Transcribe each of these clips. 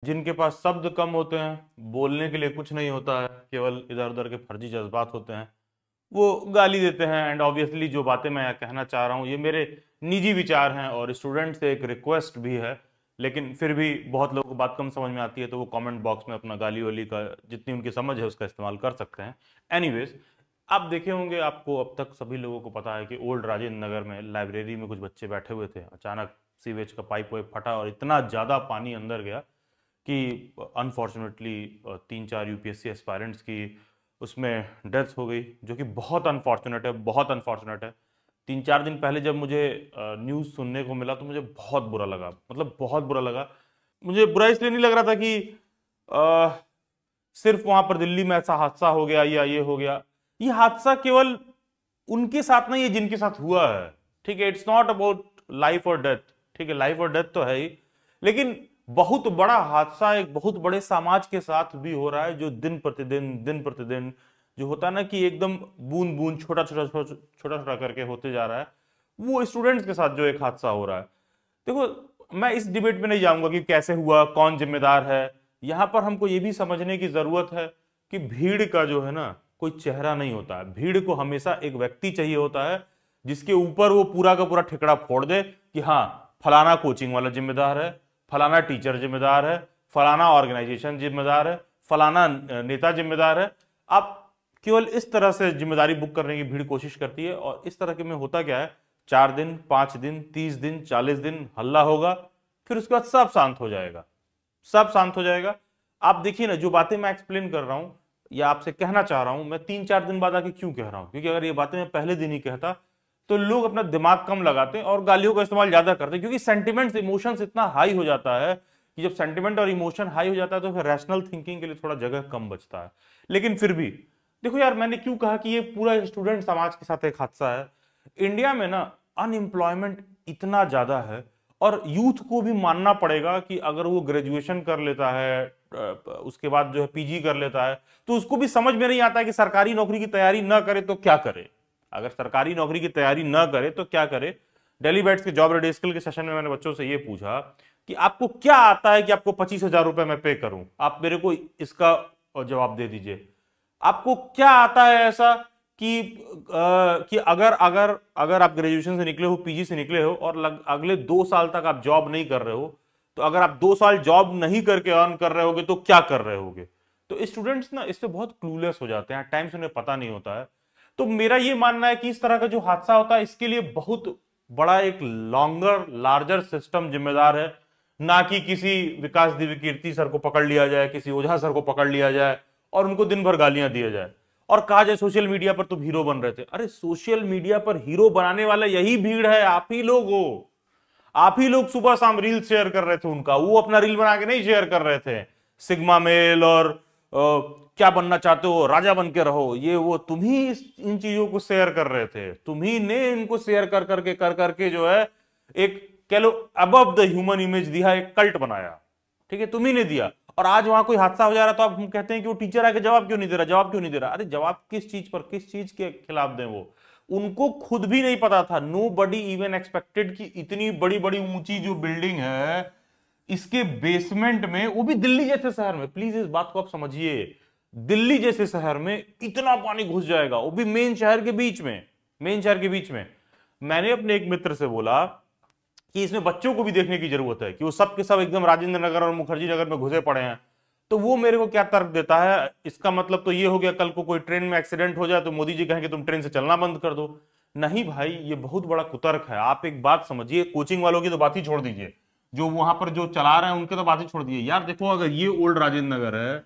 जिनके पास शब्द कम होते हैं, बोलने के लिए कुछ नहीं होता है, केवल इधर उधर के फर्जी जज्बात होते हैं, वो गाली देते हैं। एंड ऑब्वियसली जो बातें मैं यहाँ कहना चाह रहा हूँ ये मेरे निजी विचार हैं और स्टूडेंट से एक रिक्वेस्ट भी है, लेकिन फिर भी बहुत लोगों को बात कम समझ में आती है तो वो कमेंट बॉक्स में अपना गाली वाली का जितनी उनकी समझ है उसका इस्तेमाल कर सकते हैं। एनीवेज, आप देखे होंगे, आपको अब तक सभी लोगों को पता है कि ओल्ड राजेंद्र नगर में लाइब्रेरी में कुछ बच्चे बैठे हुए थे, अचानक सीवेज का पाइप वाइप फटा और इतना ज़्यादा पानी अंदर गया कि अनफॉर्चुनेटली 3-4 यूपीएससी एस्पायरेंट्स की उसमें डेथ हो गई, जो कि बहुत अनफॉर्चुनेट है, बहुत अनफॉर्चुनेट है। 3-4 दिन पहले जब मुझे न्यूज़ सुनने को मिला तो मुझे बहुत बुरा लगा, मतलब बहुत बुरा लगा। मुझे बुरा इसलिए नहीं लग रहा था कि अ, सिर्फ वहां पर दिल्ली में ऐसा हादसा हो गया या ये हो गया। ये हादसा केवल उनके साथ नहीं है जिनके साथ हुआ है, ठीक है, इट्स नॉट अबाउट लाइफ और डेथ, ठीक है, लाइफ और डेथ तो है ही, लेकिन बहुत बड़ा हादसा एक बहुत बड़े समाज के साथ भी हो रहा है, जो दिन प्रतिदिन जो होता है ना कि एकदम बूंद बूंद छोटा छोटा छोटा छोटा छोटा करके होते जा रहा है, वो स्टूडेंट्स के साथ जो एक हादसा हो रहा है। देखो, मैं इस डिबेट में नहीं जाऊंगा कि कैसे हुआ, कौन जिम्मेदार है। यहां पर हमको ये भी समझने की जरूरत है कि भीड़ का जो है ना कोई चेहरा नहीं होता है, भीड़ को हमेशा एक व्यक्ति चाहिए होता है जिसके ऊपर वो पूरा का पूरा ठिकड़ा फोड़ दे कि हाँ, फलाना कोचिंग वाला जिम्मेदार है, फलाना टीचर जिम्मेदार है, फलाना ऑर्गेनाइजेशन जिम्मेदार है, फलाना नेता जिम्मेदार है। आप केवल इस तरह से जिम्मेदारी बुक करने की भीड़ कोशिश करती है, और इस तरह के में होता क्या है, 4 दिन, 5 दिन, 30 दिन, 40 दिन हल्ला होगा, फिर उसके बाद सब शांत हो जाएगा, सब शांत हो जाएगा। आप देखिए ना, जो बातें मैं एक्सप्लेन कर रहा हूं या आपसे कहना चाह रहा हूं, मैं 3-4 दिन बाद आके क्यों कह रहा हूं, क्योंकि अगर ये बातें मैं पहले दिन ही कहता तो लोग अपना दिमाग कम लगाते और गालियों का इस्तेमाल ज्यादा करते, क्योंकि सेंटिमेंट्स इमोशंस इतना हाई हो जाता है कि जब सेंटिमेंट और इमोशन हाई हो जाता है तो फिर रैशनल थिंकिंग के लिए थोड़ा जगह कम बचता है। लेकिन फिर भी देखो यार, मैंने क्यों कहा कि ये पूरा स्टूडेंट समाज के साथ एक हादसा है। इंडिया में ना अनएम्प्लॉयमेंट इतना ज्यादा है, और यूथ को भी मानना पड़ेगा कि अगर वो ग्रेजुएशन कर लेता है, उसके बाद जो है पीजी कर लेता है, तो उसको भी समझ में नहीं आता है कि सरकारी नौकरी की तैयारी ना करे तो क्या करे। अगर सरकारी नौकरी की तैयारी ना करे तो क्या करे। दिल्ली बैट्स के जॉब रेडी स्किल के सेशन में मैंने बच्चों से ये पूछा कि आपको क्या आता है कि आपको 25,000 रुपए मैं पे करूं, आप मेरे को इसका जवाब दे दीजिए। आपको क्या आता है ऐसा कि अगर अगर अगर आप ग्रेजुएशन से निकले हो, पीजी से निकले हो, और अगले 2 साल तक आप जॉब नहीं कर रहे हो, तो अगर आप 2 साल जॉब नहीं करके अर्न कर रहे होगे तो क्या कर रहे होगे। तो स्टूडेंट्स ना इससे बहुत क्लूलेस हो जाते हैं, टाइम्स उन्हें पता नहीं होता है। तो मेरा ये मानना है कि इस तरह का जो हादसा होता है इसके लिए बहुत बड़ा एक लॉन्गर लार्जर सिस्टम जिम्मेदार है, ना कि किसी विकास दिव्यकीर्ति सर को पकड़ लिया जाए, किसी ओझा सर को पकड़ लिया जाए और उनको दिन भर गालियां दिया जाए और कहा जाए सोशल मीडिया पर तुम हीरो बन रहे थे। अरे सोशल मीडिया पर हीरो बनाने वाला यही भीड़ है, आप ही लोग हो। आप ही लोग सुबह शाम रील शेयर कर रहे थे उनका, वो अपना रील बना के नहीं शेयर कर रहे थे सिग्मा मेल और क्या बनना चाहते हो, राजा बन के रहो, ये वो, तुम ही इन चीजों को शेयर कर रहे थे, तुम ही ने इनको शेयर कर करके जो है एक कह लो अबव द ह्यूमन इमेज दिया, एक कल्ट बनाया, ठीक है, तुम ही ने दिया। और आज वहां कोई हादसा हो जा रहा तो आप हम कहते हैं कि वो टीचर आके जवाब क्यों नहीं दे रहा, जवाब क्यों नहीं दे रहा। अरे जवाब किस चीज पर, किस चीज के खिलाफ दें वो, उनको खुद भी नहीं पता था। नो बडी इवन एक्सपेक्टेड कि इतनी बड़ी बड़ी ऊंची जो बिल्डिंग है इसके बेसमेंट में, वो भी दिल्ली जैसे शहर में, प्लीज इस बात को आप समझिए, दिल्ली जैसे शहर में इतना पानी घुस जाएगा, वो भी मेन शहर के बीच में, मेन शहर के बीच में। मैंने अपने एक मित्र से बोला कि इसमें बच्चों को भी देखने की जरूरत है कि वो सब के सब एकदम राजेंद्र नगर और मुखर्जी नगर में घुसे पड़े हैं। तो वो मेरे को क्या तर्क देता है, इसका मतलब तो ये हो गया कल को कोई ट्रेन में एक्सीडेंट हो जाए तो मोदी जी कहेंगे तुम ट्रेन से चलना बंद कर दो। नहीं भाई, ये बहुत बड़ा कुतर्क है। आप एक बात समझिए, कोचिंग वालों की तो बात ही छोड़ दीजिए, जो वहां पर जो चला रहे हैं उनके तो बात ही छोड़ दीजिए यार। देखो, अगर ये ओल्ड राजेंद्र नगर है,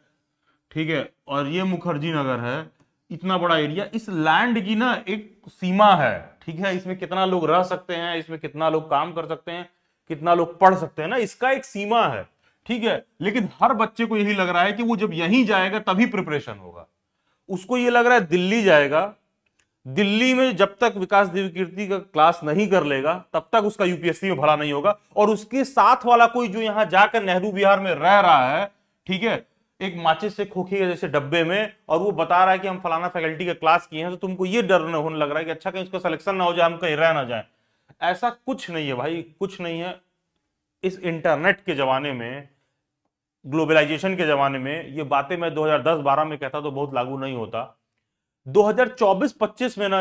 ठीक है, और ये मुखर्जी नगर है, इतना बड़ा एरिया, इस लैंड की ना एक सीमा है, ठीक है, इसमें कितना लोग रह सकते हैं, इसमें कितना लोग काम कर सकते हैं, कितना लोग पढ़ सकते हैं ना, इसका एक सीमा है, ठीक है। लेकिन हर बच्चे को यही लग रहा है कि वो जब यहीं जाएगा तभी प्रिपरेशन होगा। उसको ये लग रहा है दिल्ली जाएगा, दिल्ली में जब तक विकास दिव्यकीर्ति का क्लास नहीं कर लेगा तब तक उसका यूपीएससी में भला नहीं होगा। और उसके साथ वाला कोई जो यहां जाकर नेहरू विहार में रह रहा है, ठीक है, एक माचिस से खोखी के जैसे डब्बे में, और वो बता रहा है कि हम फलाना फैकल्टी का क्लास किए हैं, तो तुमको ये डर होने लग रहा है कि अच्छा कहीं उसका सिलेक्शन ना हो जाए, हम कहीं रह ना जाए। ऐसा कुछ नहीं है भाई, कुछ नहीं है। इस इंटरनेट के जमाने में ग्लोबलाइजेशन के जमाने में ये बातें मैं 2010-12 में कहता तो बहुत लागू नहीं होता। 2024-25 में ना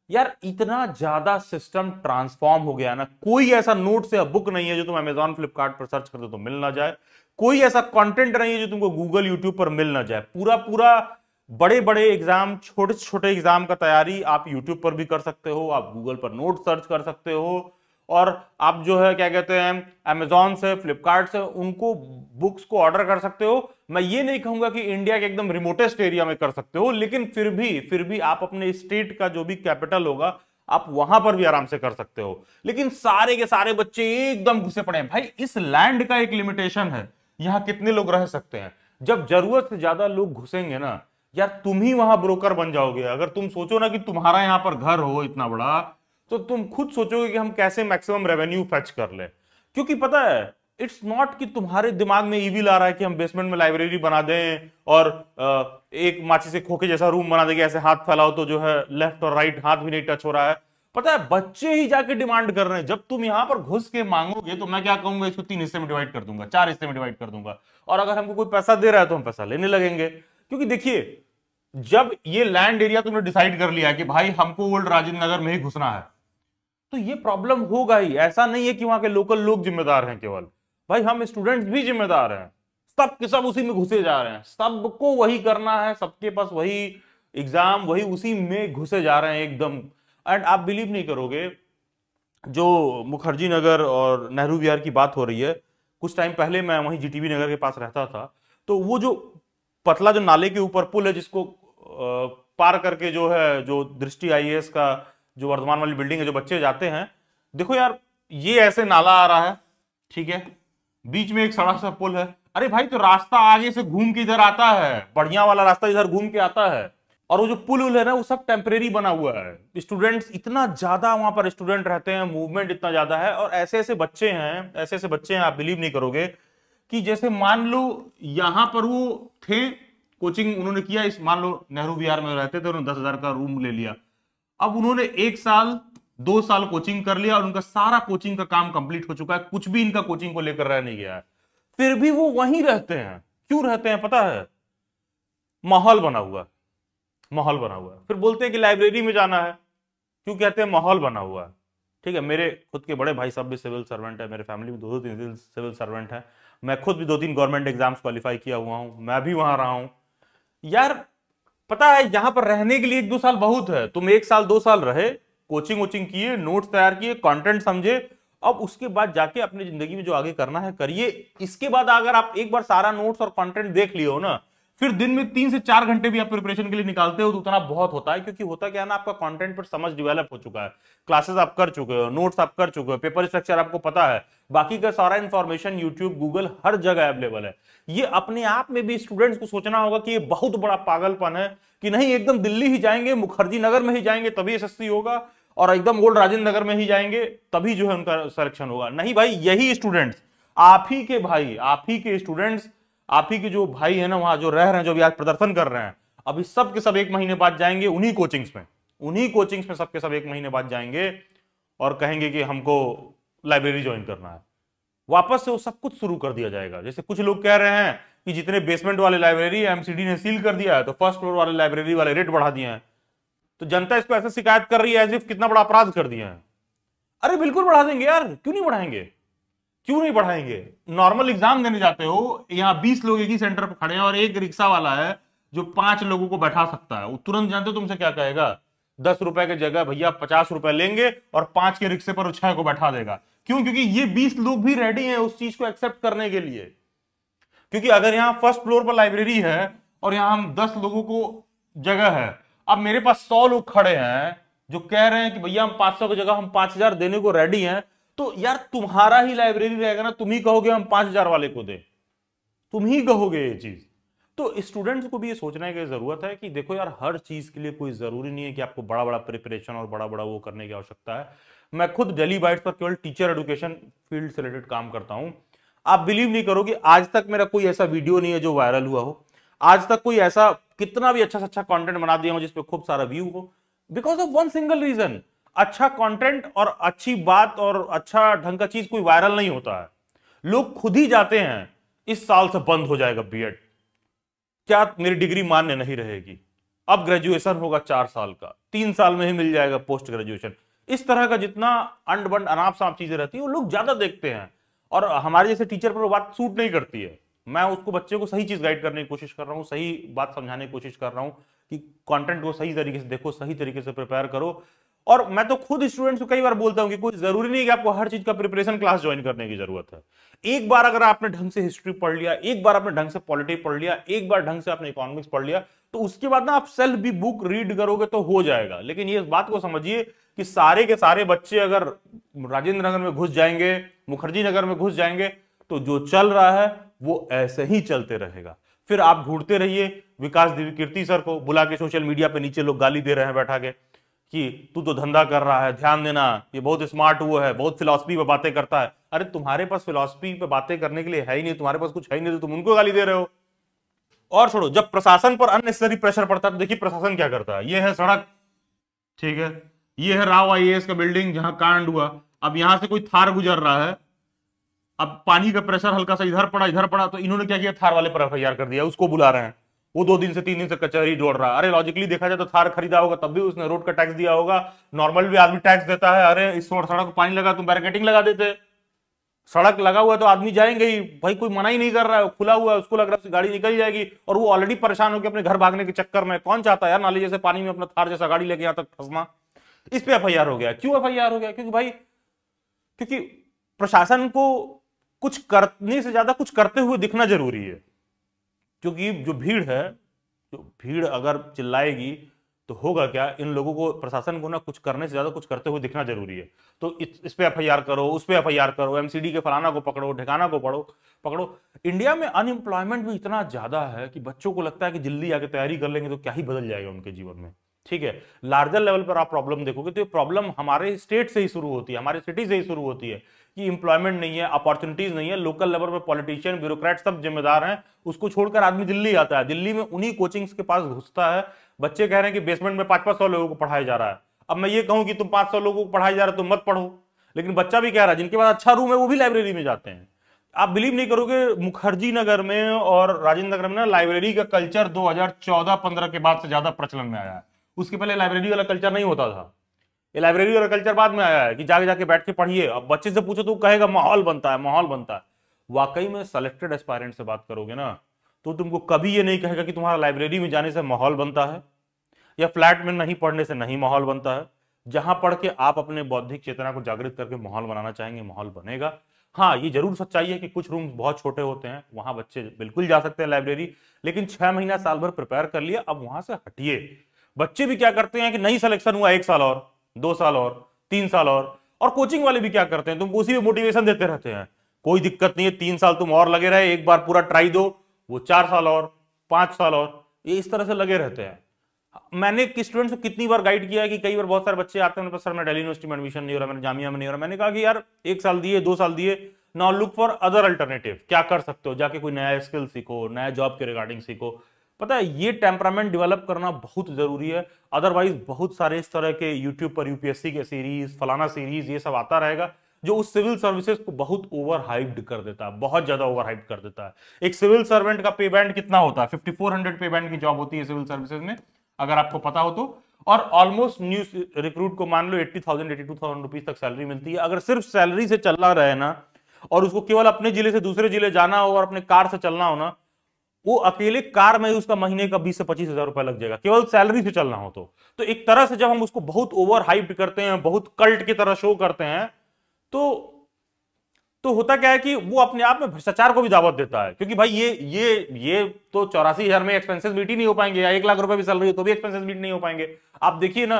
यार इतना ज्यादा सिस्टम ट्रांसफॉर्म हो गया ना, कोई ऐसा नोट्स या बुक नहीं है जो तुम अमेजॉन फ्लिपकार्ट पर सर्च कर दो तो मिल ना जाए, कोई ऐसा कंटेंट नहीं है जो तुमको गूगल यूट्यूब पर मिल ना जाए। पूरा पूरा बड़े बड़े एग्जाम, छोटे छोटे एग्जाम का तैयारी आप यूट्यूब पर भी कर सकते हो, आप गूगल पर नोट सर्च कर सकते हो, और आप जो है क्या कहते हैं अमेजॉन से, फ्लिपकार्ट से उनको बुक्स को ऑर्डर कर सकते हो। मैं ये नहीं कहूंगा कि इंडिया के एकदम रिमोटेस्ट एरिया में कर सकते हो, लेकिन फिर भी आप अपने स्टेट का जो भी कैपिटल होगा आप वहां पर भी आराम से कर सकते हो। लेकिन सारे के सारे बच्चे एकदम घुसे पड़े हैं भाई। इस लैंड का एक लिमिटेशन है, यहां कितने लोग रह सकते हैं। जब जरूरत से ज्यादा लोग घुसेंगे ना यार, तुम ही वहां ब्रोकर बन जाओगे। अगर तुम सोचो ना कि तुम्हारा यहां पर घर हो इतना बड़ा, तो तुम खुद सोचोगे कि हम कैसे मैक्सिमम रेवेन्यू फेच कर ले। क्योंकि पता है इट्स नॉट कि तुम्हारे दिमाग में ईविल आ रहा है कि हम बेसमेंट में लाइब्रेरी बना दें और एक माचिस से खोखे जैसा रूम बना देंगे, ऐसे हाथ फैलाओ तो जो है लेफ्ट और राइट हाथ भी नहीं टच हो रहा है। पता है बच्चे ही जाके डिमांड कर रहे हैं। जब तुम यहां पर घुस के मांगोगे तो मैं क्या कहूंगा, इसको 3 हिस्से में डिवाइड कर दूंगा, 4 हिस्से में डिवाइड कर दूंगा, और अगर हमको कोई पैसा दे रहा है तो हम पैसा लेने लगेंगे। क्योंकि देखिए जब ये लैंड एरिया तुमने डिसाइड कर लिया कि भाई हमको ओल्ड राजेंद्र नगर में ही घुसना है, तो ये प्रॉब्लम होगा ही। ऐसा नहीं है कि वहां के लोकल लोग जिम्मेदार हैं केवल, भाई हम स्टूडेंट्स भी जिम्मेदार हैं। सब के सब उसी में घुसे जा रहे हैं, सबको वही करना है, सबके पास वही एग्जाम, वही उसी में घुसे जा रहे हैं एकदम। एंड आप बिलीव नहीं करोगे, जो मुखर्जी नगर और नेहरू विहार की बात हो रही है, कुछ टाइम पहले मैं वहीं जीटीबी नगर के पास रहता था, तो वो जो पतला जो नाले के ऊपर पुल है जिसको पार करके जो है जो दृष्टि आईएएस का जो वर्धमान वाली बिल्डिंग है, जो बच्चे जाते हैं, देखो यार ये ऐसे नाला आ रहा है, ठीक है, बीच में एक सड़क सा पुल है। अरे भाई तो रास्ता आगे से घूम के इधर आता है, बढ़िया वाला रास्ता इधर घूम के आता है, और वो जो पुल है ना वो सब टेम्परेरी बना हुआ है। स्टूडेंट्स इतना ज्यादा वहां पर स्टूडेंट रहते हैं, मूवमेंट इतना ज्यादा है, और ऐसे ऐसे बच्चे हैं, ऐसे ऐसे बच्चे हैं, आप बिलीव नहीं करोगे कि जैसे मान लो यहां पर वो थे, कोचिंग उन्होंने किया, इस मान लो नेहरू विहार में रहते थे, उन्होंने 10,000 का रूम ले लिया। अब उन्होंने 1 साल 2 साल कोचिंग कर लिया और उनका सारा कोचिंग का काम कंप्लीट हो चुका है, कुछ भी इनका कोचिंग को लेकर रह नहीं गया है, फिर भी वो वहीं रहते हैं। क्यों रहते हैं पता है? माहौल बना हुआ है, माहौल बना हुआ है। फिर बोलते हैं कि लाइब्रेरी में जाना है, क्यों कहते हैं? माहौल बना हुआ है। ठीक है, मेरे खुद के बड़े भाई साहब भी सिविल सर्वेंट है, मेरे फैमिली में 2-3 सिविल सर्वेंट है, मैं खुद भी 2-3 गवर्नमेंट एग्जाम्स क्वालिफाई किया हुआ हूं, मैं भी वहां रहा हूं। यार पता है यहां पर रहने के लिए 1-2 साल बहुत है। तुम 1 साल 2 साल रहे, कोचिंग वोचिंग किए, नोट्स तैयार किए, कंटेंट समझे, अब उसके बाद जाके अपनी जिंदगी में जो आगे करना है करिए। इसके बाद अगर आप एक बार सारा नोट्स और कंटेंट देख लियो ना, फिर दिन में 3 से 4 घंटे भी आप प्रिपरेशन के लिए निकालते हो तो उतना बहुत होता है। क्योंकि होता क्या है ना, आपका कंटेंट पर समझ डेवलप हो चुका है, क्लासेस आप कर चुके हो, नोट्स आप कर चुके हो, पेपर स्ट्रक्चर आपको पता है, बाकी का सारा इंफॉर्मेशन यूट्यूब, गूगल हर जगह अवेलेबल है। ये अपने आप में भी स्टूडेंट्स को सोचना होगा कि ये बहुत बड़ा पागलपन है कि नहीं एकदम दिल्ली ही जाएंगे, मुखर्जी नगर में ही जाएंगे तभी एसएससी होगा, और एकदम ओल्ड राजेंद्र नगर में ही जाएंगे तभी जो है उनका सिलेक्शन होगा। नहीं भाई, यही स्टूडेंट्स, आप ही के भाई, आप ही के स्टूडेंट्स, आप ही के जो भाई है ना वहां जो रह रहे हैं, जो भी आज प्रदर्शन कर रहे हैं, अभी सब के सब 1 महीने बाद जाएंगे उन्हीं कोचिंग्स में, उन्हीं कोचिंग्स में सबके सब 1 महीने बाद जाएंगे और कहेंगे कि हमको लाइब्रेरी ज्वाइन करना है। वापस से वो सब कुछ शुरू कर दिया जाएगा। जैसे कुछ लोग कह रहे हैं कि जितने बेसमेंट वाले लाइब्रेरी एमसीडी ने सील कर दिया है, तो फर्स्ट फ्लोर वाले लाइब्रेरी वाले रेट बढ़ा दिए हैं, तो जनता इसको ऐसे शिकायत कर रही है एज इफ कितना बड़ा अपराध कर दिया है। अरे बिल्कुल बढ़ा देंगे यार, क्यों नहीं बढ़ाएंगे, क्यों नहीं बढ़ाएंगे? नॉर्मल एग्जाम देने जाते हो, यहाँ 20 लोग एक ही सेंटर पर खड़े हैं और एक रिक्शा वाला है जो 5 लोगों को बैठा सकता है, वो तुरंत जानते हो तुमसे क्या कहेगा? 10 रुपए की जगह भैया 50 रुपए लेंगे और 5 के रिक्शे पर 6 को बैठा देगा। क्यों? क्योंकि ये 20 लोग भी रेडी हैं उस चीज को एक्सेप्ट करने के लिए। क्योंकि अगर यहाँ फर्स्ट फ्लोर पर लाइब्रेरी है और यहाँ हम 10 लोगों को जगह है, अब मेरे पास 100 लोग खड़े हैं जो कह रहे हैं कि भैया हम 500 की जगह हम 5000 देने को रेडी हैं, तो यार तुम्हारा ही लाइब्रेरी रहेगा ना, तुम ही कहोगे हम 5000 वाले को दे, तुम ही कहोगे ये चीज। तो स्टूडेंट्स को भी ये सोचने की जरूरत है कि देखो यार, हर चीज के लिए कोई जरूरी नहीं है कि आपको बड़ा बड़ा प्रिपरेशन और बड़ा बड़ा वो करने की आवश्यकता है। मैं खुद डेली बाइट्स पर केवल टीचर एजुकेशन फील्ड से रिलेटेड काम करता हूं। आप बिलीव नहीं करोगे, आज तक मेरा कोई ऐसा वीडियो नहीं है जो वायरल हुआ हो, आज तक कोई ऐसा कितना भी अच्छा से अच्छा कंटेंट बना दिया हो जिसपे खूब सारा व्यू हो, because of one single reason, अच्छा कंटेंट और अच्छी बात और अच्छा ढंग का चीज कोई वायरल नहीं होता है। लोग खुद ही जाते हैं, इस साल से बंद हो जाएगा बीएड, क्या मेरी डिग्री मान्य नहीं रहेगी, अब ग्रेजुएशन होगा 4 साल का, 3 साल में ही मिल जाएगा पोस्ट ग्रेजुएशन। इस तरह का जितना अंड बंड अनाप शनाप चीजें रहती है वो लोग ज्यादा देखते हैं, और हमारे जैसे टीचर पर वो बात सूट नहीं करती है। मैं उसको, बच्चे को सही चीज गाइड करने की कोशिश कर रहा हूँ, सही बात समझाने की कोशिश कर रहा हूँ कि कंटेंट को सही तरीके से देखो, सही तरीके से प्रिपेयर करो। और मैं तो खुद स्टूडेंट्स को कई बार बोलता हूं कि कोई जरूरी नहीं है कि आपको हर चीज का प्रिपरेशन क्लास ज्वाइन करने की जरूरत है। एक बार अगर आपने ढंग से हिस्ट्री पढ़ लिया, एक बार आपने ढंग से पॉलिटी पढ़ लिया, एक बार ढंग से आपने इकोनॉमिक्स पढ़ लिया, तो उसके बाद ना आप सेल्फ भी बुक रीड करोगे तो हो जाएगा। लेकिन ये बात को समझिए कि सारे के सारे बच्चे अगर राजेंद्र नगर में घुस जाएंगे, मुखर्जी नगर में घुस जाएंगे, तो जो चल रहा है वो ऐसे ही चलते रहेगा। फिर आप ढूंढते रहिए विकास देवी कीर्ति सर को बुला के, सोशल मीडिया पे नीचे लोग गाली दे रहे हैं बैठा के कि तू तो धंधा कर रहा है, ध्यान देना, ये बहुत स्मार्ट हुआ है, बहुत फिलॉसफी पे बातें करता है। अरे तुम्हारे पास फिलॉसफी पे बातें करने के लिए है ही नहीं, तुम्हारे पास कुछ है ही नहीं, तो तुम उनको गाली दे रहे हो। और छोड़ो, जब प्रशासन पर अननेसेसरी प्रेशर पड़ता है तो देखिए प्रशासन क्या करता है। ये है सड़क, ठीक है, ये है राव आईएएस का बिल्डिंग जहां कांड हुआ। अब यहां से कोई थार गुजर रहा है, अब पानी का प्रेशर हल्का सा इधर पड़ा, तो इन्होंने क्या किया, थार वाले पर एफआईआर कर दिया, उसको बुला रहे हैं। वो 2 दिन से 3 दिन से कचहरी दौड़ रहा है। अरे लॉजिकली देखा जाए तो थार खरीदा होगा तब भी उसने रोड का टैक्स दिया होगा, नॉर्मल भी आदमी टैक्स देता है। अरे इस सड़क को पानी लगा, तुम बैरिकेडिंग लगा देते, सड़क लगा हुआ है तो आदमी जाएंगे ही भाई, कोई मना ही नहीं कर रहा है, खुला हुआ है, उसको लग रहा है गाड़ी निकल जाएगी, और वो ऑलरेडी परेशान होकर अपने घर भागने के चक्कर में। कौन चाहता है यार नाले जैसे पानी में अपना थार जैसा गाड़ी लेके यहां तक फंसना। इस पे एफआईआर हो गया। क्यों एफआईआर हो गया? क्योंकि भाई, क्योंकि प्रशासन को कुछ करने से ज्यादा कुछ करते हुए दिखना जरूरी है। क्योंकि जो भीड़ है, जो भीड़ अगर चिल्लाएगी तो होगा क्या, इन लोगों को, प्रशासन को ना कुछ करने से ज्यादा कुछ करते हुए दिखना जरूरी है। तो इस पे एफआईआर करो, उस पे एफआईआर करो, एमसीडी के फलाना को पकड़ो, ठिकाना को पकड़ो। इंडिया में अनएम्प्लॉयमेंट भी इतना ज्यादा है कि बच्चों को लगता है कि जल्दी आके तैयारी कर लेंगे तो क्या ही बदल जाएगा उनके जीवन में। ठीक है, लार्जर लेवल पर आप प्रॉब्लम देखोगे तो ये प्रॉब्लम हमारे स्टेट से ही शुरू होती है, हमारे सिटी से ही शुरू होती है कि इंप्लॉयमेंट नहीं है, अपॉर्चुनिटीज नहीं है। लोकल लेवल पर पॉलिटिशियन, ब्यूरोक्रेट सब जिम्मेदार हैं, उसको छोड़कर आदमी दिल्ली आता है, दिल्ली में उन्हीं कोचिंग्स के पास घुसता है। बच्चे कह रहे हैं कि बेसमेंट में 500-500 लोगों को पढ़ाया जा रहा है। अब मैं ये कहूं कि तुम 500 लोगों को पढ़ाया जा रहा है, तुम मत पढ़ो, लेकिन बच्चा भी कह रहा है जिनके पास अच्छा रूम है वो भी लाइब्रेरी में जाते हैं। आप बिलीव नहीं करोगे, मुखर्जी नगर में और राजेंद्र नगर में ना लाइब्रेरी का कल्चर 2014-15 के बाद से ज्यादा प्रचलन में आया है। उसके पहले लाइब्रेरी वाला कल्चर नहीं होता था, ये लाइब्रेरी वाला कल्चर बाद में आया है कि जाके जाके बैठ के पढ़िए। अब बच्चे से पूछो तो कहेगा माहौल बनता है, माहौल बनता है। वाकई में सेलेक्टेड एस्पायरेंट से बात करोगे ना तो तुमको कभी ये नहीं कहेगा कि तुम्हारा लाइब्रेरी में जाने से माहौल बनता है या फ्लैट में नहीं पढ़ने से नहीं माहौल बनता है। जहां पढ़ के आप अपने बौद्धिक चेतना को जागृत करके माहौल बनाना चाहेंगे, माहौल बनेगा। हाँ, ये जरूर सच्चाई है कि कुछ रूम्स बहुत छोटे होते हैं, वहां बच्चे बिल्कुल जा सकते हैं लाइब्रेरी, लेकिन 6 महीना साल भर प्रिपेयर कर लिया, अब वहां से हटिए। बच्चे भी क्या करते हैं कि नहीं सिलेक्शन हुआ 1 साल और 2 साल और 3 साल और कोचिंग वाले भी क्या करते हैं, तुमको उसी में मोटिवेशन देते रहते हैं, कोई दिक्कत नहीं है, 3 साल तुम और लगे रहे, एक बार पूरा ट्राई दो, वो 4 साल और 5 साल और, ये इस तरह से लगे रहते हैं। मैंने स्टूडेंट्स को कितनी बार गाइड किया है कि कई बार बहुत सारे बच्चे आते हैं, सर मैं दिल्ली यूनिवर्सिटी में एडमिशन नहीं हो रहा, मेरे जामिया में नहीं हो रहा। मैंने कहा कि यार 1 साल दिए, 2 साल दिए, now look for other alternative. क्या कर सकते हो, जाके कोई नया स्किल सीखो, नया जॉब के रिगार्डिंग सीखो। पता है, ये टेम्परामेंट डेवलप करना बहुत जरूरी है। अदरवाइज बहुत सारे इस तरह के यूट्यूब पर यूपीएससी के सीरीज, फलाना सीरीज, ये सब आता रहेगा जो उस सिविल सर्विसेज को बहुत ओवर हाइप्ड कर देता है, बहुत ज्यादा ओवर हाइप्ड कर देता है। एक सिविल सर्वेंट का पे बैंड कितना होता है? 5400 पे बैंड की जॉब होती है सिविल सर्विसेज में, अगर आपको पता हो तो। और ऑलमोस्ट न्यू रिक्रूट को मान लो 80,000 82,000 रुपीज तक सैलरी मिलती है। अगर सिर्फ सैलरी से चलना रहे ना, और उसको केवल अपने जिले से दूसरे जिले जाना हो और अपने कार से चलना हो ना, वो अकेले कार में उसका महीने का 20 से 25 हजार रुपए लग जाएगा, केवल सैलरी से चलना हो तो एक तरह से जब हम उसको बहुत ओवर हाइप्ड करते हैं, बहुत कल्ट की तरह शो करते हैं, तो होता क्या है कि वो अपने आप में भ्रष्टाचार को भी दावत देता है। क्योंकि भाई ये तो 84,000 में एक्सपेंसेस मीट ही नहीं हो पाएंगे, या 1 लाख रुपए भी सैलरी हो तो भी एक्सपेंसेस मीट नहीं हो पाएंगे। आप देखिए ना,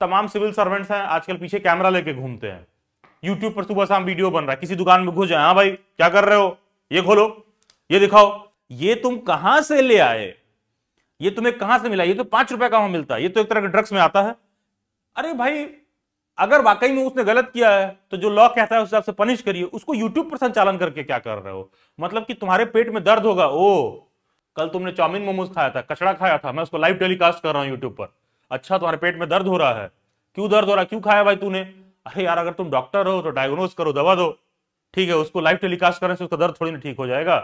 तमाम सिविल सर्वेंट्स हैं आजकल पीछे कैमरा लेके घूमते हैं, यूट्यूब पर सुबह शाम वीडियो बन रहा है, किसी दुकान में घुस जाए, हाँ भाई क्या कर रहे हो, ये खोलो, ये दिखाओ, ये तुम कहां से ले आए, ये तुम्हें कहां से मिला, ये तो 5 रुपए का वहां मिलता है, ये तो एक तरह के ड्रग्स में आता है। अरे भाई, अगर वाकई में उसने गलत किया है तो जो लॉ कहता है उस हिसाब से पनिश करिए, उसको यूट्यूब पर संचालन करके क्या कर रहे हो? मतलब कि तुम्हारे पेट में दर्द होगा, ओ कल तुमने चाउमीन मोमोज खाया था, कचड़ा खाया था, मैं उसको लाइव टेलीकास्ट कर रहा हूं यूट्यूब पर। अच्छा, तुम्हारे पेट में दर्द हो रहा है, क्यों दर्द हो रहा है, क्यों खाया भाई तूने? अरे यार, अगर तुम डॉक्टर हो तो डायग्नोज करो, दवा दो, ठीक है, उसको लाइव टेलीकास्ट करने से उसका दर्द थोड़ी ना ठीक हो जाएगा।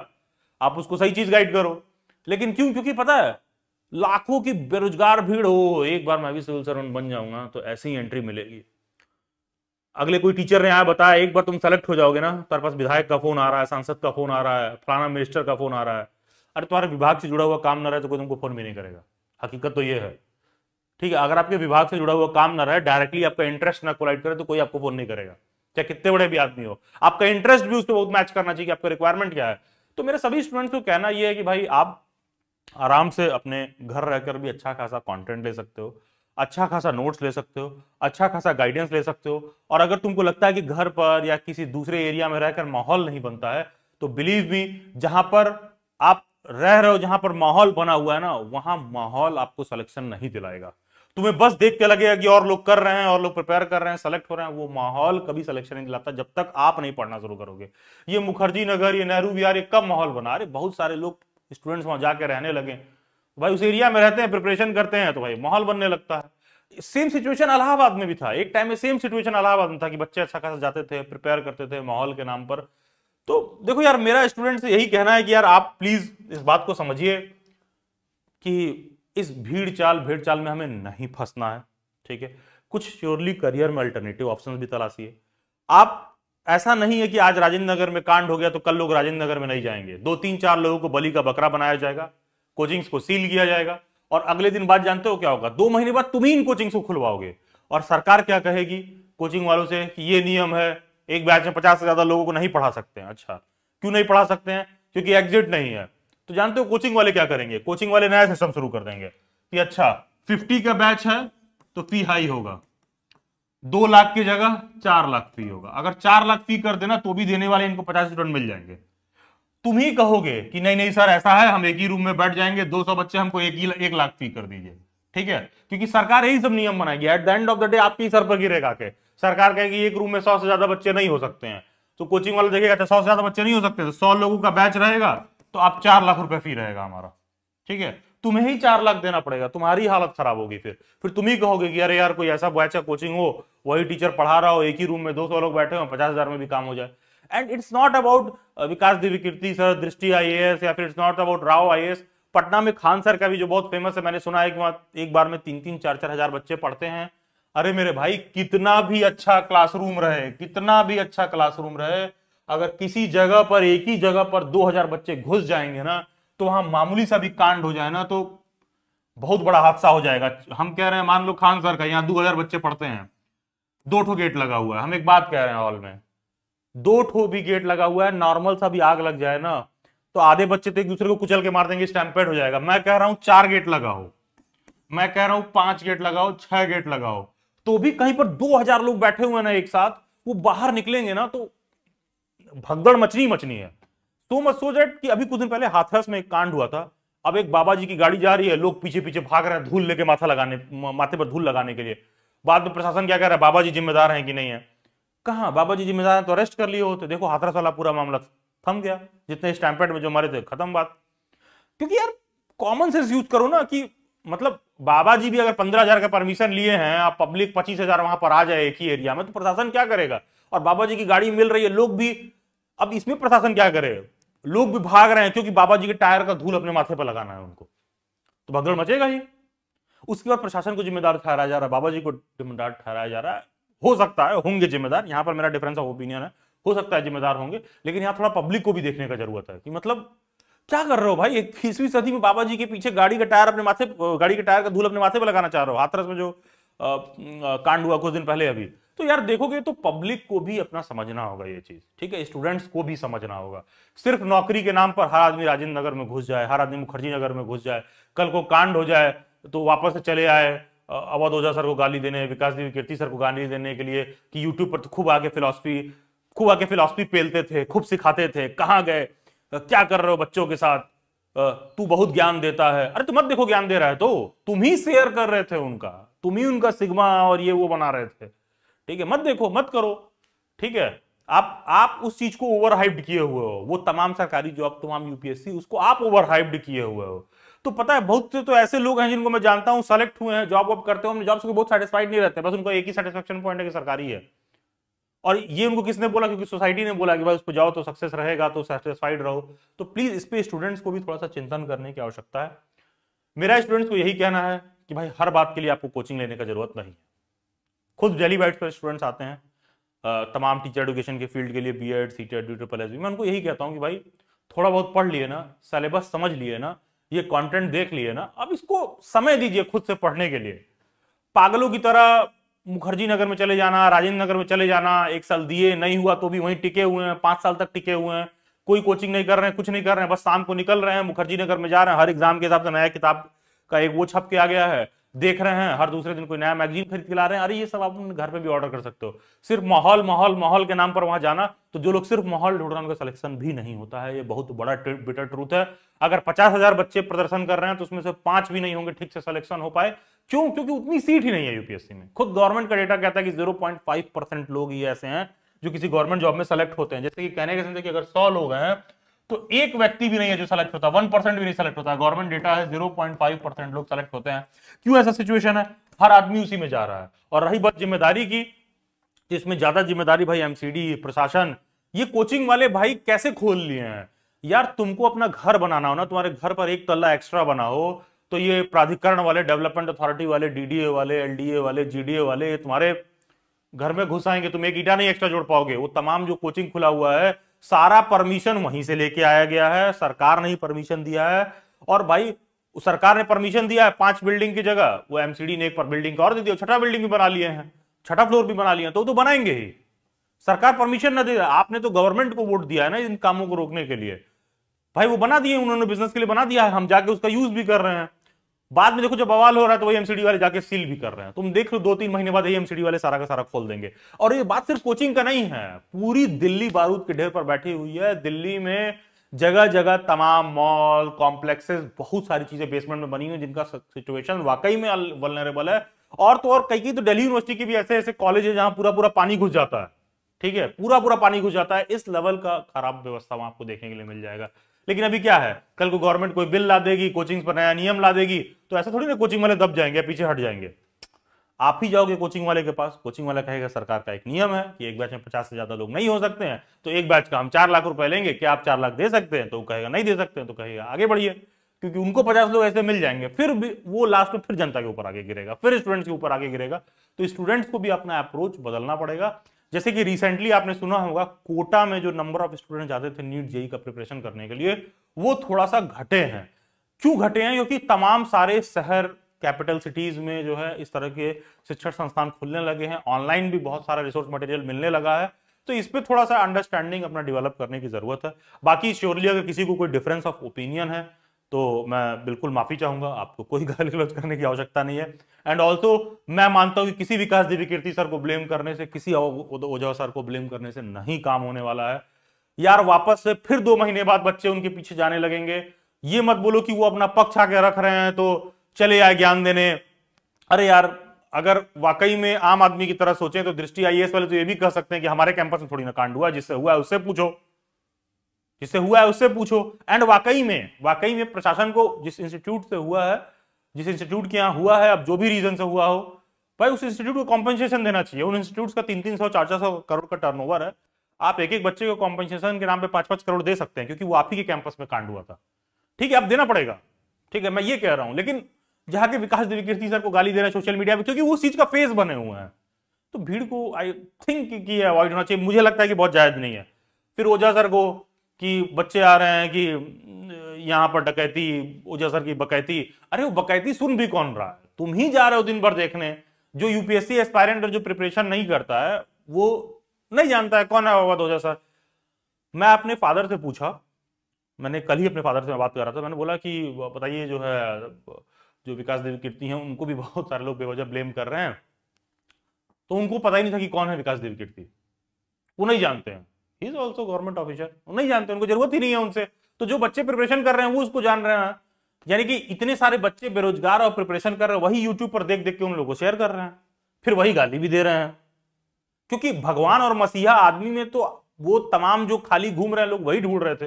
आप उसको सही चीज गाइड करो। लेकिन क्यों? क्योंकि पता है लाखों की बेरोजगार भीड़ हो, एक बार मैं भी सिविल सर्वेंट बन जाऊंगा तो ऐसी ही एंट्री मिलेगी। अगले कोई टीचर ने आया बताया, एक बार तुम सेलेक्ट हो जाओगे ना, तुम्हारे पास विधायक का फोन आ रहा है, सांसद का फोन आ रहा है, फलाना मिनिस्टर का फोन आ रहा है। अरे तुम्हारे विभाग से जुड़ा हुआ काम ना रहे तो कोई तुमको फोन भी नहीं करेगा। हकीकत तो ये है, ठीक है। अगर आपके विभाग से जुड़ा हुआ काम ना रहे, डायरेक्टली आपका इंटरेस्ट ना कोलाइड करे, तो कोई आपको फोन नहीं करेगा, चाहे कितने बड़े भी आदमी हो। आपका इंटरेस्ट भी उसको बहुत मैच करना चाहिए कि आपका रिक्वायरमेंट क्या है। तो मेरे सभी स्टूडेंट्स को कहना यह है कि भाई आप आराम से अपने घर रहकर भी अच्छा खासा कंटेंट ले सकते हो, अच्छा खासा नोट्स ले सकते हो, अच्छा खासा गाइडेंस ले सकते हो। और अगर तुमको लगता है कि घर पर या किसी दूसरे एरिया में रहकर माहौल नहीं बनता है, तो बिलीव मी, जहां पर आप रह रहे हो, जहां पर माहौल बना हुआ है ना, वहां माहौल आपको सिलेक्शन नहीं दिलाएगा। तुम्हें बस देख के लगेगा कि और लोग कर रहे हैं, और लोग प्रिपेयर कर रहे हैं, सेलेक्ट हो रहे हैं, वो माहौल कभी सिलेक्शन नहीं दिलाता जब तक आप नहीं पढ़ना शुरू करोगे। ये मुखर्जी नगर, ये नेहरू विहार, ये कब माहौल बना? अरे बहुत सारे लोग स्टूडेंट्स वहां जाके रहने लगे, भाई उस एरिया में रहते हैं, प्रिपरेशन करते हैं, तो भाई माहौल बनने लगता है। सेम सिचुएशन इलाहाबाद में भी था, एक टाइम में सेम सिचुएशन इलाहाबाद में था कि बच्चे अच्छा खासा जाते थे, प्रिपेयर करते थे माहौल के नाम पर। तो देखो यार, मेरा स्टूडेंट से यही कहना है कि यार आप प्लीज इस बात को समझिए कि इस भेड़ चाल में हमें नहीं फंसना है, ठीक है। कुछ श्योरली करियर में अल्टरनेटिव ऑप्शंस भी तलाशिए। आप ऐसा नहीं है कि आज राजेंद्र नगर में कांड हो गया तो कल लोग राजेंद्र नगर में नहीं जाएंगे। 2-3-4 लोगों को बलि का बकरा बनाया जाएगा, कोचिंग्स को सील किया जाएगा, और अगले दिन बाद जानते हो क्या होगा? 2 महीने बाद तुम ही इन कोचिंग्स को खुलवाओगे। और सरकार क्या कहेगी कोचिंग वालों से कि ये नियम है, एक बैच में 50 से ज्यादा लोगों को नहीं पढ़ा सकते हैं। अच्छा, क्यों नहीं पढ़ा सकते हैं? क्योंकि एग्जिट नहीं है। तो जानते हो कोचिंग वाले क्या करेंगे? कोचिंग वाले नया सिस्टम शुरू कर देंगे कि अच्छा 50 का बैच है तो फी हाई होगा, 2 लाख की जगह 4 लाख फी होगा। अगर 4 लाख फी कर देना तो भी देने वाले इनको 50 स्टूडेंट मिल जाएंगे। तुम ही कहोगे कि नहीं नहीं सर ऐसा है, हम एक ही रूम में बैठ जाएंगे, 200 बच्चे, हमको 1 लाख फी कर दीजिए, ठीक है। क्योंकि सरकार यही सब नियम बनाएगी, at the end of the day आपके ही सर पर गिरेगा के। सरकार कहेगी एक रूम में 100 से ज्यादा बच्चे नहीं हो सकते हैं, तो कोचिंग वाला देखेगा अच्छा 100 से ज्यादा बच्चे नहीं हो सकते, तो 100 लोगों का बैच रहेगा तो आप 4 लाख रुपए फी रहेगा हमारा, ठीक है। तुम्हें ही 4 लाख देना पड़ेगा, तुम्हारी हालत खराब होगी। फिर तुम ही कहोगे कि अरे यार कोई ऐसा बैच या कोचिंग हो, वही टीचर पढ़ा रहा हो, एक ही रूम में 200 लोग बैठे हो, 50,000 में भी काम हो जाए। And it's not about Vikas Divyakirti sir, दृष्टि आईएएस, या फिर it's not about Rao IAS. Patna में खान सर का भी जो बहुत फेमस है, मैंने सुना है कि वहां एक बार में 3-3, 4-4 हजार बच्चे पढ़ते हैं। अरे मेरे भाई, कितना भी अच्छा क्लासरूम रहे, कितना भी अच्छा क्लासरूम रहे, अगर किसी जगह पर, एक ही जगह पर 2000 बच्चे घुस जाएंगे ना, तो वहां मामूली सा भी कांड हो जाए ना तो बहुत बड़ा हादसा हो जाएगा। हम कह रहे हैं मान लो खान सर का यहाँ 2000 बच्चे पढ़ते हैं, 2 ठो गेट लगा हुआ है, हम एक बात कह रहे हैं हॉल में, 2 ठो भी गेट लगा हुआ है, नॉर्मल सा भी आग लग जाए ना तो आधे बच्चे तो एक दूसरे को कुचल के मार देंगे, स्टैम्पेड हो जाएगा। मैं कह रहा हूं 4 गेट लगाओ, मैं कह रहा हूं 5 गेट लगाओ, 6 गेट लगाओ, तो भी कहीं पर 2000 लोग बैठे हुए हैं ना एक साथ, वो बाहर निकलेंगे ना तो भगदड़ मचनी मचनी है। तो मच सो दैट कि अभी कुछ दिन पहले हाथरस में एक कांड हुआ था। अब एक बाबा जी की गाड़ी जा रही है, लोग पीछे पीछे भाग रहे हैं धूल लेके माथे पर धूल लगाने के लिए। बाद में प्रशासन क्या कह रहा है, बाबा जी जिम्मेदार हैं कि नहीं है? कहां बाबा जी जिम्मेदार हैं तो अरेस्ट कर लिए होते। देखो हाथरस वाला पूरा मामला थम गया, जितने स्टैम्पेड में जो मारे थे खत्म बात। क्योंकि यार कॉमन सेंस यूज करो ना, कि मतलब बाबा जी भी अगर 15,000 का परमिशन लिए हैं, आप पब्लिक 25,000 वहां पर आ जाए एक ही एरिया में, तो प्रशासन क्या करेगा? और बाबा जी की गाड़ी मिल रही है, लोग भी, अब इसमें प्रशासन क्या करे? लोग भी भाग रहे हैं क्योंकि बाबा जी के टायर का धूल अपने माथे पर लगाना है उनको, तो भगदड़ मचेगा ही। उसके बाद प्रशासन को जिम्मेदार ठहराया जा रहा है, बाबा जी को जिम्मेदार ठहराया जा रहा है। हो सकता है होंगे जिम्मेदार, यहां पर मेरा डिफरेंस ऑफ ओपिनियन है, हो सकता है जिम्मेदार होंगे, लेकिन यहां थोड़ा पब्लिक को भी देखने का जरूरत है कि मतलब क्या कर रहे हो भाई? 21वीं सदी में बाबा जी के पीछे गाड़ी का टायर अपने माथे, गाड़ी के टायर का धूल अपने माथे पर लगाना चाह रहे हो। हाथरस में जो कांड हुआ कुछ दिन पहले अभी, तो यार देखोगे तो पब्लिक को भी अपना समझना होगा ये चीज, ठीक है। स्टूडेंट्स को भी समझना होगा। सिर्फ नौकरी के नाम पर हर आदमी राजेंद्र नगर में घुस जाए, हर आदमी मुखर्जी नगर में घुस जाए, कल को कांड हो जाए तो वापस से चले आए अवध ओझा सर को गाली देने, विकास दिव्यकीर्ति सर को गाली देने के लिए कि यूट्यूब पर तो खूब आके फिलॉसफी पेलते थे, खूब सिखाते थे, कहां गए, क्या कर रहे हो बच्चों के साथ, तू बहुत ज्ञान देता है। अरे तुम मत देखो ज्ञान दे रहा है तो तुम ही शेयर कर रहे थे उनका, तुम ही उनका सिग्मा और ये वो बना रहे थे, ठीक है। मत देखो, मत करो, ठीक है। आप उस चीज को ओवर हाइप्ड किए हुए हो, वो तमाम सरकारी जॉब, तमाम यूपीएससी, उसको आप ओवर हाइप्ड किए हुए हो। तो पता है बहुत से तो ऐसे लोग हैं जिनको मैं जानता हूं, सेलेक्ट हुए हैं, जॉब वॉब करते हो, जॉब से बहुत सेटिस्फाइड नहीं रहते, बस उनका एक ही सेटिस्फेक्शन पॉइंट है कि सरकारी है। और ये उनको किसने बोला? क्योंकि सोसाइटी ने बोला कि भाई उस पर जाओ तो सक्सेस रहेगा, तो सेटिस्फाइड रहो। तो प्लीज इस पे स्टूडेंट्स को भी थोड़ा सा चिंतन करने की आवश्यकता है। मेरा स्टूडेंट्स को यही कहना है कि भाई हर बात के लिए आपको कोचिंग लेने का जरूरत नहीं। खुद डेली बाइट्स पर स्टूडेंट्स आते हैं तमाम टीचर एजुकेशन के फील्ड के लिए, बीएड, सीटेट, DSSB। मैं उनको यही कहता हूं कि भाई थोड़ा बहुत पढ़ लिए ना, सिलेबस समझ लिए ना, ये कंटेंट देख लिए ना, अब इसको समय दीजिए खुद से पढ़ने के लिए। पागलों की तरह मुखर्जी नगर में चले जाना, राजेंद्र नगर में चले जाना, 1 साल दिए, नहीं हुआ तो भी वहीं टिके हुए हैं, 5 साल तक टिके हुए हैं, कोई कोचिंग नहीं कर रहे हैं, कुछ नहीं कर रहे हैं, बस शाम को निकल रहे हैं, मुखर्जी नगर में जा रहे हैं, हर एग्जाम के हिसाब से नया किताब का एक वो छप के आ गया है, देख रहे हैं, हर दूसरे दिन कोई नया मैगजीन खरीद के ला रहे हैं। अरे ये सब आप अपने घर पे भी ऑर्डर कर सकते हो। सिर्फ माहौल माहौल माहौल के नाम पर वहां जाना, तो जो लोग सिर्फ माहौल ढूंढ रहे हैं उनका सिलेक्शन भी नहीं होता है। ये बहुत बड़ा बिटर ट्रूथ है। अगर 50,000 बच्चे प्रदर्शन कर रहे हैं तो उसमें से 5 भी नहीं होंगे ठीक से सिलेक्शन हो पाए। क्यों? क्योंकि उतनी सीट ही नहीं है यूपीएससी में। खुद गवर्नमेंट का डेटा कहता है कि 0.5% लोग ही ऐसे हैं जो किसी गवर्नमेंट जॉब में सेलेक्ट होते हैं। जैसे कि कहने के समझे कि अगर 100 लोग हैं तो एक व्यक्ति भी नहीं है जो सेलेक्ट होता है, 1% भी नहीं सेलेक्ट होता है। गवर्नमेंट डेटा है 0.5% लोग सेलेक्ट होते हैं। क्यों ऐसा सिचुएशन है? हर आदमी उसी में जा रहा है। और रही बात जिम्मेदारी की, इसमें ज्यादा जिम्मेदारी भाई एमसीडी, प्रशासन, ये कोचिंग वाले भाई कैसे खोल लिए हैं यार। तुमको अपना घर बनाना हो ना, तुम्हारे घर पर 1 तल्ला एक्स्ट्रा बनाओ, तो ये प्राधिकरण वाले, डेवलपमेंट अथॉरिटी वाले, डीडीए वाले, एलडीए वाले, जीडीए वाले तुम्हारे घर में घुस आएंगे। तुम एक ईटा नहीं एक्स्ट्रा जोड़ पाओगे। वो तमाम जो कोचिंग खुला हुआ है सारा परमिशन वहीं से लेके आया गया है, सरकार ने ही परमिशन दिया है। और भाई सरकार ने परमिशन दिया है 5 बिल्डिंग की जगह, वो एमसीडी ने एक पर बिल्डिंग का और दे दिया, 6ठा बिल्डिंग भी बना लिए हैं, 6ठा फ्लोर भी बना लिए, तो बनाएंगे ही। सरकार परमिशन न दे, आपने तो गवर्नमेंट को वोट दिया है ना इन कामों को रोकने के लिए। भाई वो बना दिए उन्होंने, बिजनेस के लिए बना दिया है, हम जाके उसका यूज भी कर रहे हैं। बाद में देखो जब बवाल हो रहा है तो वही एमसीडी वाले जाके सील भी कर रहे हैं। तुम देख लो 2-3 महीने बाद ये एमसीडी वाले सारा का सारा खोल देंगे। और ये बात सिर्फ कोचिंग का नहीं है, पूरी दिल्ली बारूद के ढेर पर बैठी हुई है। दिल्ली में जगह जगह तमाम मॉल, कॉम्प्लेक्सेस, बहुत सारी चीजें बेसमेंट में बनी हुई जिनका सिचुएशन वाकई में वल्नरेबल है। और तो और कई तो दिल्ली यूनिवर्सिटी के भी ऐसे ऐसे कॉलेज है जहां पूरा पूरा पानी घुस जाता है। ठीक है, पूरा पूरा पानी घुस जाता है। इस लेवल का खराब व्यवस्था वहां आपको देखने के लिए मिल जाएगा। लेकिन अभी क्या है, कल को गवर्नमेंट कोई बिल ला देगी, कोचिंग पर नया नियम ला देगी, तो ऐसा थोड़ी ना कोचिंग वाले दब जाएंगे, पीछे हट जाएंगे। आप ही जाओगे कोचिंग वाले के पास, कोचिंग वाला कहेगा सरकार का एक नियम है कि एक बैच में 50 से ज्यादा लोग नहीं हो सकते हैं, तो एक बैच का हम 4 लाख रुपए लेंगे, क्या आप 4 लाख दे सकते हैं? तो कहेगा नहीं दे सकते हैं, तो कहेगा आगे बढ़िए, क्योंकि उनको 50 लोग ऐसे मिल जाएंगे। फिर भी वो लास्ट में फिर जनता के ऊपर आगे गिरेगा, फिर स्टूडेंट्स के ऊपर आगे गिरेगा। तो स्टूडेंट्स को भी अपना अप्रोच बदलना पड़ेगा। जैसे कि रिसेंटली आपने सुना होगा कोटा में जो नंबर ऑफ स्टूडेंट जाते थे नीट जेई का प्रिपरेशन करने के लिए, वो थोड़ा सा घटे हैं। क्यों घटे हैं? क्योंकि तमाम सारे शहर, कैपिटल सिटीज में जो है इस तरह के शिक्षण संस्थान खुलने लगे हैं, ऑनलाइन भी बहुत सारा रिसोर्स मटेरियल मिलने लगा है। तो इस पे थोड़ा सा अंडरस्टैंडिंग अपना डेवलप करने की जरूरत है। बाकी श्योरली अगर किसी को कोई डिफरेंस ऑफ ओपिनियन है तो मैं बिल्कुल माफी चाहूंगा, आपको कोई गाली गलौज करने की आवश्यकता नहीं है। एंड ऑल्सो मैं मानता हूं कि किसी विकास दिव्यकीर्ति सर को ब्लेम करने से, किसी ओझा सर को ब्लेम करने से नहीं काम होने वाला है यार। वापस से फिर 2 महीने बाद बच्चे उनके पीछे जाने लगेंगे। ये मत बोलो कि वो अपना पक्ष आके रख रहे हैं तो चले आए ज्ञान देने। अरे यार, अगर वाकई में आम आदमी की तरह सोचें तो दृष्टि आईएएस वाले तो ये भी कह सकते हैं कि हमारे कैंपस में थोड़ी ना कांड हुआ, जिससे हुआ है उससे पूछो, जिससे हुआ है उससे पूछो। एंड वाकई में प्रशासन को जिस इंस्टीट्यूट से हुआ है, जिस इंस्टीट्यूट के यहाँ हुआ है, अब जो भी रीजन से हुआ हो, भाई उस इंस्टीट्यूट को कॉम्पेंसेशन देना चाहिए। उन इंस्टीट्यूट का 300-300, 400 करोड़ का टर्नओवर है। आप एक एक बच्चे को कॉम्पेंसेशन के नाम पे 5-5 करोड़ दे सकते हैं, क्योंकि वो आप ही के कैंपस में कांड हुआ था। ठीक है, अब देना पड़ेगा, ठीक है, मैं ये कह रहा हूं। लेकिन जहां के विकास दिव्यकीर्ति सर को गाली दे रहे हैं सोशल मीडिया पे, क्योंकि वो चीज का फेस बने हुए हैं, तो भीड़ को आई थिंक कि अवॉइड होना चाहिए। मुझे लगता है कि बहुत जायज नहीं है। फिर ओझा सर को कि बच्चे आ रहे हैं कि यहाँ पर डकैती, ओझा सर की बकैती। अरे वो बकैती सुन भी कौन रहा है? तुम ही जा रहे हो दिन भर देखने। जो यूपीएससी एस्पायरेंट और जो प्रिपरेशन नहीं करता है वो नहीं जानता है कौन है ओझा सर। मैं अपने फादर से पूछा, मैंने कल ही अपने फादर से बात कर रहा था, मैंने बोला कि बताइए जो है जो विकास दिव्यकीर्ति हैं उनको भी बहुत सारे लोग बेवजह ब्लेम कर रहे हैं, तो उनको पता ही नहीं था कि कौन है विकास दिव्यकीर्ति। वो नहीं जानते हैं, he is also government officer, वो नहीं जानते, उनको जरूरत ही नहीं है उनसे। तो जो बच्चे प्रिपरेशन कर रहे हैं वो उसको जान रहे हैं। यानी कि इतने सारे बच्चे बेरोजगार और प्रिपरेशन कर रहे हैं, वही यूट्यूब पर देख देख के उन लोगों को शेयर कर रहे हैं, फिर वही गाली भी दे रहे हैं। क्योंकि भगवान और मसीहा आदमी में तो वो तमाम जो खाली घूम रहे हैं लोग वही ढूंढ रहे थे,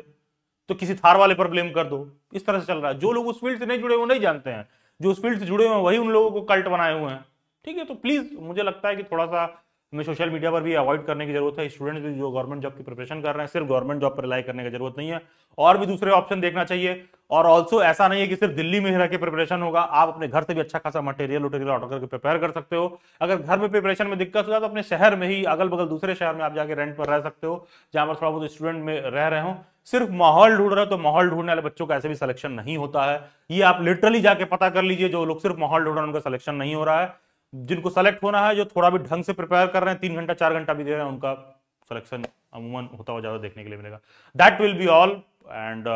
तो किसी थार वाले पर ब्लेम कर दो। इस तरह से चल रहा है। जो लोग उस फील्ड से नहीं जुड़े वो नहीं जानते हैं, जो उस फील्ड से जुड़े हुए हैं वही उन लोगों को कल्ट बनाए हुए हैं। ठीक है, तो प्लीज मुझे लगता है कि थोड़ा सा हमें सोशल मीडिया पर भी अवॉइड करने की जरूरत है। स्टूडेंट्स भी जो गवर्नमेंट जॉब की प्रिपरेशन कर रहे हैं, सिर्फ गवर्नमेंट जॉब पर रिलाई करने की जरूरत नहीं है, और भी दूसरे ऑप्शन देखना चाहिए। और ऑल्सो ऐसा नहीं है कि सिर्फ दिल्ली में ही रह के प्रिपरेशन होगा, आप अपने घर से भी अच्छा खासा मटेरियल ऑर्डर करके प्रिपेयर कर सकते हो। अगर घर में प्रिपरेशन में दिक्कत हो जाए तो अपने शहर में ही अगल बगल दूसरे शहर में आप जाके रेंट पर रह सकते हो, जहां पर थोड़ा बहुत स्टूडेंट में रह रहे हो। सिर्फ माहौल ढूंढ रहे हो तो माहौल ढूंढने वाले बच्चों का ऐसे भी सिलेक्शन नहीं होता है, ये आप लिटरली जाके पता कर लीजिए। जो लोग सिर्फ माहौल ढूंढ रहे हैं उनका सिलेक्शन नहीं हो रहा है, जिनको सेलेक्ट होना है, जो थोड़ा भी ढंग से प्रिपेयर कर रहे हैं, 3 घंटा 4 घंटा भी दे रहे हैं, उनका सिलेक्शन अमूमन होता हुआ ज्यादा देखने के लिए मिलेगा। That will be all. And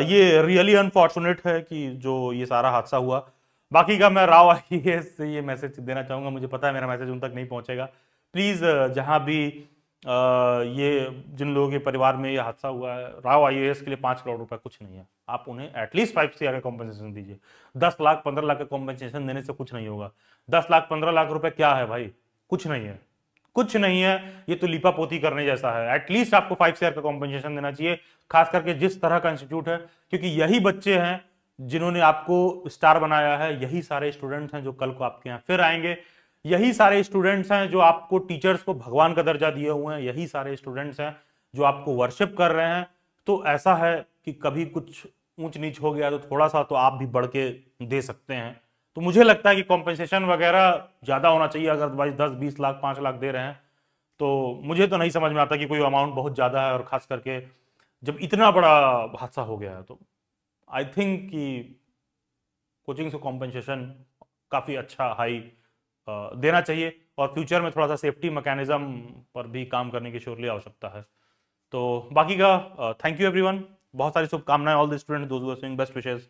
ये रियली अनफॉर्चुनेट है कि जो ये सारा हादसा हुआ। बाकी का मैं राव आईएएस से ये मैसेज देना चाहूंगा, मुझे पता है मेरा मैसेज उन तक नहीं पहुंचेगा। प्लीज जहां भी ये जिन लोगों के परिवार में ये हादसा हुआ है, राव आईएएस के लिए 5 करोड़ रुपए कुछ नहीं है। आप उन्हें एटलीस्ट 5 CR का कॉम्पेंसेशन दीजिए। 10 लाख 15 लाख का कॉम्पेंसेशन देने से कुछ नहीं होगा। 10 लाख 15 लाख रुपए क्या है भाई, कुछ नहीं है, कुछ नहीं है। ये तो लीपा पोती करने जैसा है। एटलीस्ट आपको 5 CR का कॉम्पेंसेशन देना चाहिए, खास करके जिस तरह का इंस्टीट्यूट है, क्योंकि यही बच्चे हैं जिन्होंने आपको स्टार बनाया है। यही सारे स्टूडेंट्स हैं जो कल को आपके यहाँ फिर आएंगे। यही सारे स्टूडेंट्स हैं जो आपको टीचर्स को भगवान का दर्जा दिए हुए हैं। यही सारे स्टूडेंट्स हैं जो आपको वर्शिप कर रहे हैं। तो ऐसा है कि कभी कुछ ऊंच नीच हो गया तो थोड़ा सा तो आप भी बढ़ के दे सकते हैं। तो मुझे लगता है कि कॉम्पेंसेशन वगैरह ज्यादा होना चाहिए। अगर 10-20 लाख 5 लाख दे रहे हैं तो मुझे तो नहीं समझ में आता कि कोई अमाउंट बहुत ज्यादा है, और खास करके जब इतना बड़ा हादसा हो गया है। तो आई थिंक कि कोचिंग से कॉम्पेंसेशन काफी अच्छा हाई देना चाहिए, और फ्यूचर में थोड़ा सा सेफ्टी मैकेनिज्म पर भी काम करने की श्योरली आवश्यकता है। तो बाकी का थैंक यू एवरीवन, बहुत सारी शुभकामनाएं all the student, those who are doing best wishes.